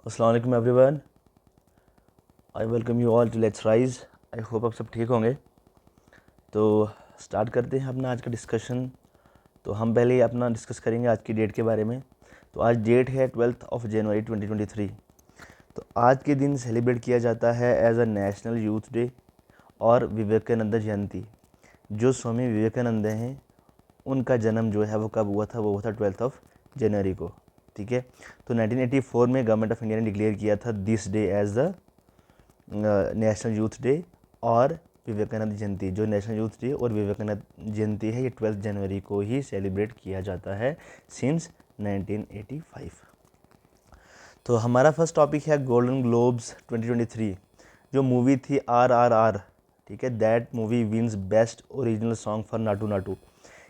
अस्सलाम वालेकुम everyone. I welcome you all to let's rise. I hope आप सब ठीक होंगे। तो स्टार्ट करते हैं अपना आज का डिस्कशन। तो हम पहले ही अपना डिस्कस करेंगे आज की डेट के बारे में। तो आज डेट है 12 जनवरी 2023। तो आज के दिन सेलिब्रेट किया जाता है as a national youth day और विवेकानंद जयंती। जो स्वामी विवेकानंद हैं उनका जन्म जो है वो कब हुआ था, वो हुआ था 12 जनवरी को। ठीक है। तो 1984 में गवर्नमेंट ऑफ इंडिया ने डिक्लेयर किया था this day as the national youth day और विवेकानंद जयंती। जो नेशनल यूथ डे और विवेकानंद जयंती है ये 12 जनवरी को ही सेलिब्रेट किया जाता है सिंस 1985। तो हमारा फर्स्ट टॉपिक है गोल्डन ग्लोब्स 2023। जो मूवी थी RRR, ठीक है, that movie wins best original song for Naatu Naatu.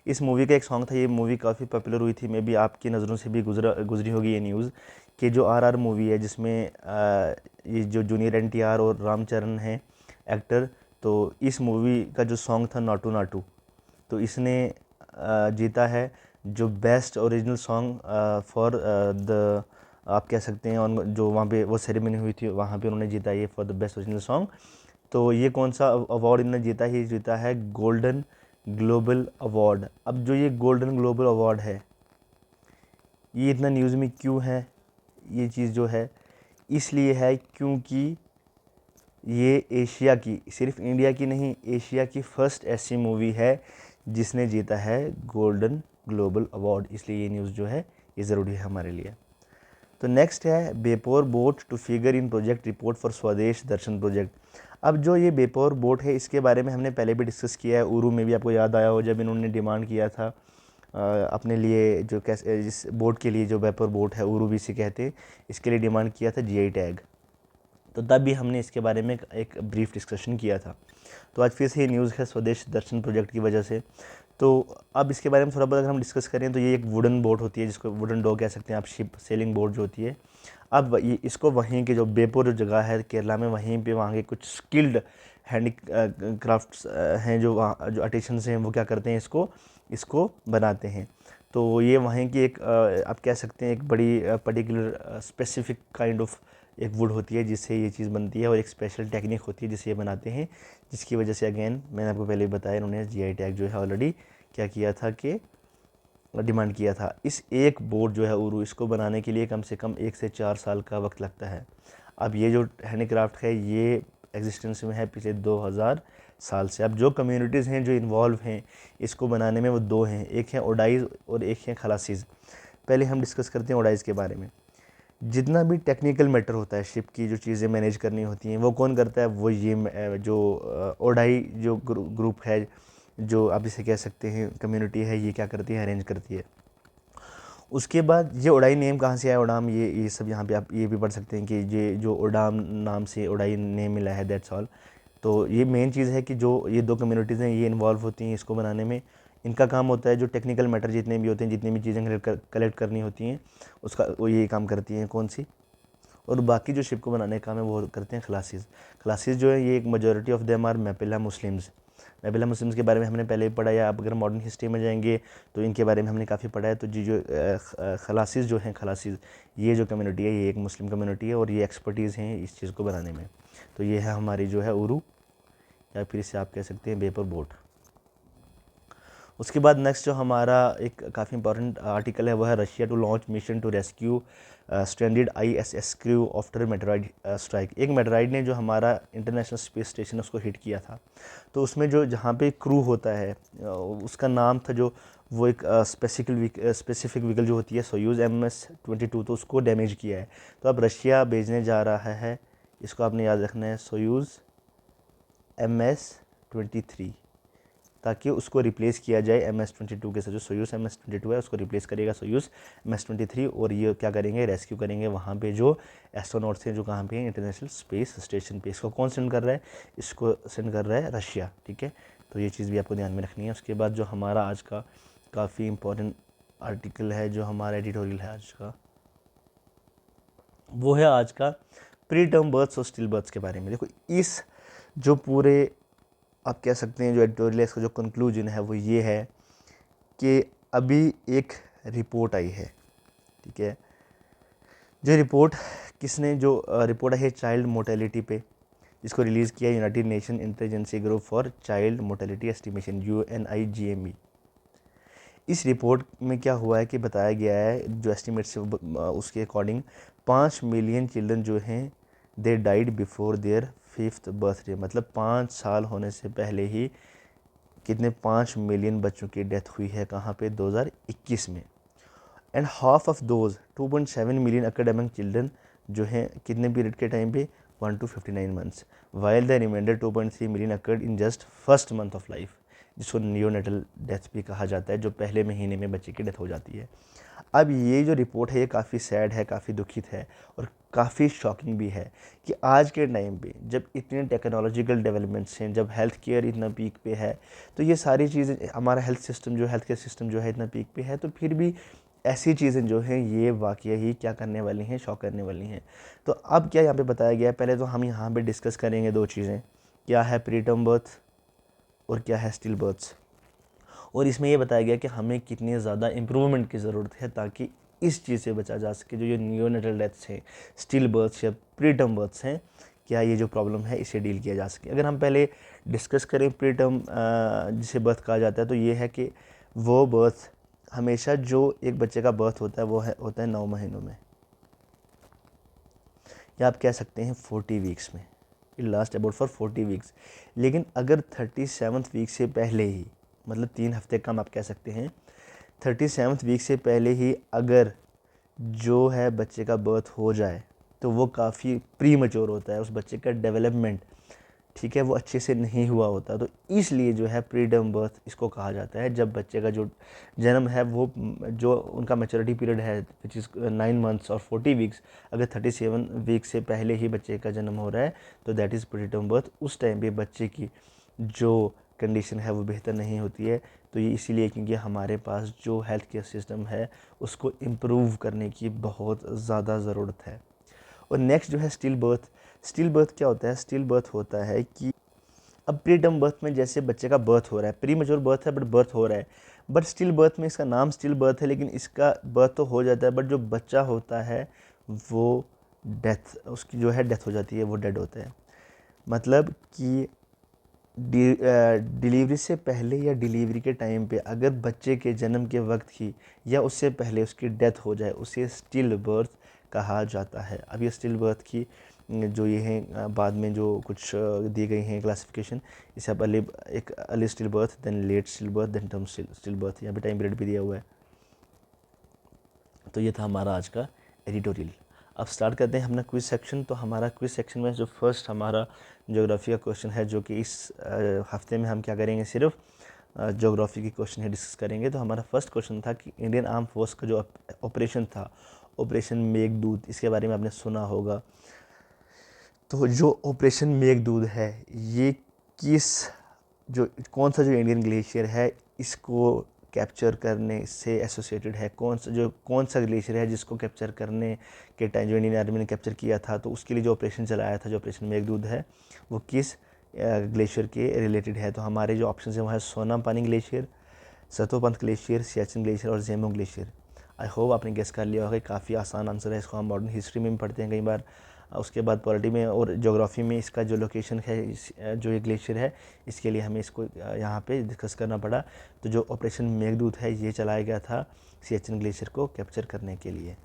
इस मूवी का एक सॉन्ग था, ये मूवी काफ़ी पॉपुलर हुई थी, मे भी आपकी नज़रों से भी गुजरी होगी ये न्यूज़ कि जो RR मूवी है जिसमें ये जो जूनियर NTR और रामचरण हैं एक्टर, तो इस मूवी का जो सॉन्ग था नाटू नाटू, तो इसने जीता है जो best original song for the, आप कह सकते हैं, और जो वहाँ पे वो सेरेमनी हुई थी वहाँ पे उन्होंने जीता ये for the best original song. तो ये कौन सा अवार्ड इन्होंने जीता है? ये जीता है गोल्डन ग्लोबल अवार्ड। अब जो ये गोल्डन ग्लोबल अवार्ड है ये इतना न्यूज़ में क्यों है? ये चीज़ जो है इसलिए है क्योंकि ये एशिया की, सिर्फ इंडिया की नहीं, एशिया की फर्स्ट ऐसी मूवी है जिसने जीता है गोल्डन ग्लोबल अवार्ड। इसलिए ये न्यूज़ जो है ये ज़रूरी है हमारे लिए। तो नेक्स्ट है Beypore boat to figure in project report for Swadesh Darshan project. अब जो ये बेपोर बोट है इसके बारे में हमने पहले भी डिस्कस किया है। उरू में भी आपको याद आया हो जब इन्होंने डिमांड किया था अपने लिए, जो कैसे जिस बोट के लिए, जो बेपोर बोट है उरू भी इसे कहते हैं, इसके लिए डिमांड किया था GI टैग। तो तब भी हमने इसके बारे में एक ब्रीफ डिस्कशन किया था। तो आज फिर से ये न्यूज़ है स्वदेश दर्शन प्रोजेक्ट की वजह से। तो अब इसके बारे में थोड़ा बहुत अगर हम डिस्कस करें तो ये एक वुडन बोट होती है जिसको वुडन डॉग कह सकते हैं आप, शिप सेलिंग बोट जो होती है। अब ये इसको वहीं के जो बेपोर जो जगह है केरला में, वहीं पे वहाँ के कुछ स्किल्ड हैंडी क्राफ्ट्स हैं, जो वहाँ जो आर्टिसंस हैं वो क्या करते हैं, इसको इसको बनाते हैं। तो ये वहीं की एक आप कह सकते हैं एक बड़ी पर्टिकुलर स्पेसिफिक काइंड ऑफ एक वुड होती है जिससे ये चीज़ बनती है, और एक स्पेशल टेक्निक होती है जिससे ये बनाते हैं, जिसकी वजह से अगेन मैंने आपको पहले बताया इन्होंने GI टैग जो है ऑलरेडी क्या किया था कि डिमांड किया था। इस एक बोट जो है उरू, इसको बनाने के लिए कम से कम 1 से 4 साल का वक्त लगता है। अब ये जो हैंडीक्राफ्ट है ये एग्जिस्टेंस में है पिछले 2000 साल से। अब जो कम्युनिटीज़ हैं जो इन्वॉल्व हैं इसको बनाने में वो दो हैं, एक है ओडाइज और एक है खलासीज़। पहले हम डिस्कस करते हैं ओडाइज के बारे में। जितना भी टेक्निकल मैटर होता है, शिप की जो चीज़ें मैनेज करनी होती हैं वो कौन करता है? वो ये जो ओडाई जो ग्रुप है, जो आप इसे कह सकते हैं कम्युनिटी है, ये क्या करती है, अरेंज करती है। उसके बाद ये ओडाई नेम कहाँ से आया, ओडाम, ये सब यहाँ पे आप ये भी पढ़ सकते हैं कि ये जो ओडाम नाम से ओडाई नेम मिला है, दैट्स ऑल। तो ये मेन चीज़ है कि जो ये दो कम्युनिटीज़ हैं ये इन्वॉल्व होती हैं इसको बनाने में। इनका काम होता है जो टेक्निकल मैटर जितने भी होते हैं, जितनी भी चीज़ें कलेक्ट करनी होती हैं, उसका वो ये काम करती हैं, कौन सी। और बाकी जो शिप को बनाने का काम है वो करते हैं खलासीज़। खलासीज़ जो है ये एक majority of them are Mappila Muslims. Mappila Muslims के बारे में हमने पहले भी पढ़ा, या आप अगर मॉडर्न हिस्ट्री में जाएंगे तो इनके बारे में हमने काफ़ी पढ़ा है। तो जी जो खलासीज़ जो हैं, खलासीज़ ये जो कम्युनिटी है ये एक मुस्लिम कम्युनिटी है और ये एक्सपर्टीज़ हैं इस चीज़ को बनाने में। तो ये है हमारी जो है उरू, या फिर इसे आप कह सकते हैं बेपर बोट। उसके बाद नेक्स्ट जो हमारा एक काफ़ी इंपॉर्टेंट आर्टिकल है वो है Russia to launch mission to rescue stranded ISS crew after meteoroid strike. एक मेटेरॉइड ने जो हमारा इंटरनेशनल स्पेस स्टेशन उसको हिट किया था, तो उसमें जो जहाँ पे क्रू होता है उसका नाम था जो वो एक स्पेसिफिक व्हीकल जो होती है सोयूज़ MS-22, तो उसको डैमेज किया है। तो अब रशिया भेजने जा रहा है, इसको आपने याद रखना है, सोयूज़ MS-23, ताकि उसको रिप्लेस किया जाए MS-22 के साथ। जो सोयूज़ MS-22 है उसको रिप्लेस करेगा सोयूज़ MS-23, और ये क्या करेंगे, रेस्क्यू करेंगे वहाँ पे जो एस्ट्रोनॉट्स हैं जो कहाँ पे हैं, इंटरनेशनल स्पेस स्टेशन पे। इसको कौन सेंड कर रहा है? इसको सेंड कर रहा है रशिया। ठीक है, तो ये चीज़ भी आपको ध्यान में रखनी है। उसके बाद जो हमारा आज का काफ़ी इंपॉर्टेंट आर्टिकल है, जो हमारा एडिटोरियल है आज का, वो है आज का प्री टर्म बर्थ्स और स्टिल बर्थ्स के बारे में। देखो इस जो पूरे आप कह सकते हैं जो एडिटोरियल है, इसका जो कंक्लूजन है वो ये है कि अभी एक रिपोर्ट आई है, ठीक है। जो रिपोर्ट किसने जो रिपोर्ट है चाइल्ड मोर्टेलिटी पे, जिसको रिलीज़ किया United Nation Intelligency Group for Child Mortality Estimation UNIGME। इस रिपोर्ट में क्या हुआ है कि बताया गया है जो एस्टिमेट से उसके अकॉर्डिंग 5 मिलियन चिल्ड्रन जो हैं they died before their 5th birthday, मतलब 5 साल होने से पहले ही कितने 5 मिलियन बच्चों की डेथ हुई है कहाँ पे 2021 में। And half of those 2.7 million academic children जो हैं कितने पीरियड के टाइम पे 1 to 59 months, while the reminder 2.3 million occurred in just first month of life, जिसको नियोनेटल डेथ भी कहा जाता है, जो पहले महीने में बच्चे की डेथ हो जाती है। अब ये जो रिपोर्ट है ये काफ़ी सैड है, काफ़ी दुखित है और काफ़ी शॉकिंग भी है कि आज के टाइम पे जब इतने टेक्नोलॉजिकल डेवलपमेंट्स हैं, जब हेल्थ केयर इतना पीक पे है, तो ये सारी चीज़ें हमारा हेल्थ केयर सिस्टम जो है इतना पीक पे है, तो फिर भी ऐसी चीज़ें जो हैं ये वाकई ही क्या करने वाली हैं, शॉक करने वाली हैं। तो अब क्या यहाँ पे बताया गया है, पहले तो हम यहाँ पे डिस्कस करेंगे दो चीज़ें, क्या है प्रीटर्म बर्थ और क्या है स्टिल बर्थ्स, और इसमें ये बताया गया कि हमें कितनी ज़्यादा इम्प्रूवमेंट की ज़रूरत है ताकि इस चीज़ से बचा जा सके, जो ये नियोनेटल डेथ्स हैं, स्टिल बर्थ्स या प्रीटर्म बर्थ्स हैं, क्या ये जो प्रॉब्लम है इसे डील किया जा सके। अगर हम पहले डिस्कस करें प्रीटर्म जिसे बर्थ कहा जाता है, तो ये है कि वो बर्थ हमेशा जो एक बच्चे का बर्थ होता है वो होता है 9 महीनों में, या आप कह सकते हैं 40 वीक्स में, it last about for 40 weeks. लेकिन अगर 37th वीक से पहले ही, मतलब 3 हफ्ते कम आप कह सकते हैं, 37th वीक से पहले ही अगर जो है बच्चे का बर्थ हो जाए तो वो काफ़ी प्री मैच्योर होता है, उस बच्चे का डेवलपमेंट, ठीक है, वो अच्छे से नहीं हुआ होता। तो इसलिए जो है प्रीटर्म बर्थ इसको कहा जाता है, जब बच्चे का जो जन्म है वो जो उनका मैच्योरिटी पीरियड है विच इज़ 9 मंथ्स और 40 वीक्स, अगर 37 वीक से पहले ही बच्चे का जन्म हो रहा है तो दैट इज़ प्रीटर्म बर्थ। उस टाइम पे बच्चे की जो कंडीशन है वो बेहतर नहीं होती है, तो ये इसीलिए क्योंकि हमारे पास जो हेल्थ केयर सिस्टम है उसको इम्प्रूव करने की बहुत ज़्यादा ज़रूरत है। और नेक्स्ट जो है स्टिल बर्थ। स्टिल बर्थ क्या होता है? स्टिल बर्थ होता है कि अब प्रीटर्म बर्थ में जैसे बच्चे का बर्थ हो रहा है, प्री मेच्योर बर्थ है बट बर्थ हो रहा है, बट स्टिल बर्थ में इसका नाम स्टिल बर्थ है, लेकिन इसका बर्थ तो हो जाता है बट जो बच्चा होता है वो डेथ, उसकी जो है डेथ हो जाती है, वो डेड होता है। मतलब कि डिलीवरी से पहले या डिलीवरी के टाइम पे अगर बच्चे के जन्म के वक्त ही या उससे पहले उसकी डेथ हो जाए, उसे स्टिल बर्थ कहा जाता है। अब ये स्टिल बर्थ की जो ये हैं बाद में जो कुछ दी गई हैं क्लासिफिकेशन, इसे आप एक early still birth, then late still birth, then term still birth, यहाँ पे टाइम पीरियड भी दिया हुआ है। तो ये था हमारा आज का एडिटोरियल। अब स्टार्ट करते हैं अपना क्विज सेक्शन। तो हमारा क्विज सेक्शन में जो फर्स्ट हमारा ज्योग्राफी का क्वेश्चन है, जो कि इस हफ्ते में हम क्या करेंगे, सिर्फ ज्योग्राफी के क्वेश्चन है डिस्कस करेंगे। तो हमारा फर्स्ट क्वेश्चन था कि इंडियन आर्म फोर्स का जो ऑपरेशन था, ऑपरेशन मेघदूत, इसके बारे में आपने सुना होगा। तो जो ऑपरेशन मेघदूत है ये कौन सा जो इंडियन ग्लेशियर है इसको कैप्चर करने से एसोसिएटेड है? कौन सा ग्लेशियर है जिसको कैप्चर करने के टाइम जो इंडियन आर्मी ने कैप्चर किया था, तो उसके लिए जो ऑपरेशन चलाया था, जो ऑपरेशन मेघदूत है, वो किस ग्लेशियर के रिलेटेड है? तो हमारे जो ऑप्शन है वो है Sonapani glacier, Satopanth glacier, Siachen glacier और जेमो ग्लेशियर। आई होप आपने गेस कर लिया होगा, काफ़ी आसान आंसर है। इसको हम मॉडर्न हिस्ट्री में भी पढ़ते हैं कई बार, उसके बाद पॉलिटी में और ज्योग्राफी में इसका जो लोकेशन है, जो ये ग्लेशियर है, इसके लिए हमें इसको यहाँ पे डिस्कस करना पड़ा। तो जो ऑपरेशन मेघदूत है ये चलाया गया था सियाचिन ग्लेशियर को कैप्चर करने के लिए।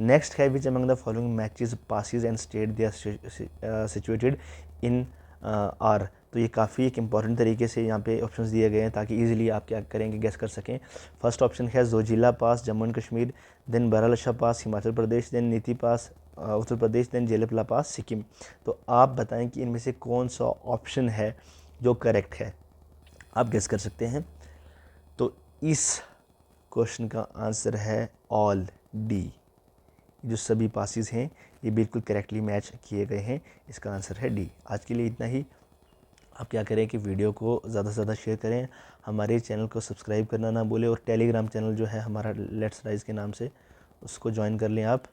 नेक्स्ट है which among the following matches passes and state they are situated in are. तो ये काफ़ी एक इंपॉर्टेंट तरीके से यहाँ पे ऑप्शंस दिए गए हैं ताकि इजीली आप क्या करेंगे, गेस कर सकें। फर्स्ट ऑप्शन है Zojila pass Jammu and Kashmir, then Baralacha pass Himachal Pradesh, then Niti pass Uttar Pradesh, then Jelepla पास सिक्किम। तो आप बताएं कि इनमें से कौन सा ऑप्शन है जो करेक्ट है, आप गेस कर सकते हैं। तो इस क्वेश्चन का आंसर है ऑल डी। जो सभी पासिस हैं ये बिल्कुल करेक्टली मैच किए गए हैं, इसका आंसर है डी। आज के लिए इतना ही। आप क्या करें कि वीडियो को ज़्यादा से ज़्यादा शेयर करें, हमारे चैनल को सब्सक्राइब करना ना भूलें, और टेलीग्राम चैनल जो है हमारा लेट्स राइज के नाम से, उसको ज्वाइन कर लें आप।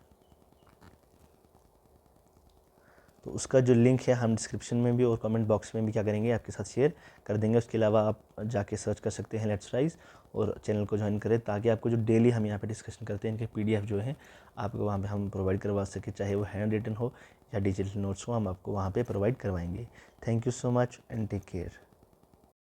तो उसका जो लिंक है हम डिस्क्रिप्शन में भी और कमेंट बॉक्स में भी क्या करेंगे, आपके साथ शेयर कर देंगे। उसके अलावा आप जाके सर्च कर सकते हैं लेट्स राइज और चैनल को ज्वाइन करें, ताकि आपको जो डेली हम यहाँ पे डिस्कशन करते हैं इनके PDF जो है आपको वहाँ पे हम प्रोवाइड करवा सकें, चाहे वो हैंड रिटन हो या डिजिटल नोट्स हो, हम आपको वहाँ पे प्रोवाइड करवाएंगे। Thank you so much and take care.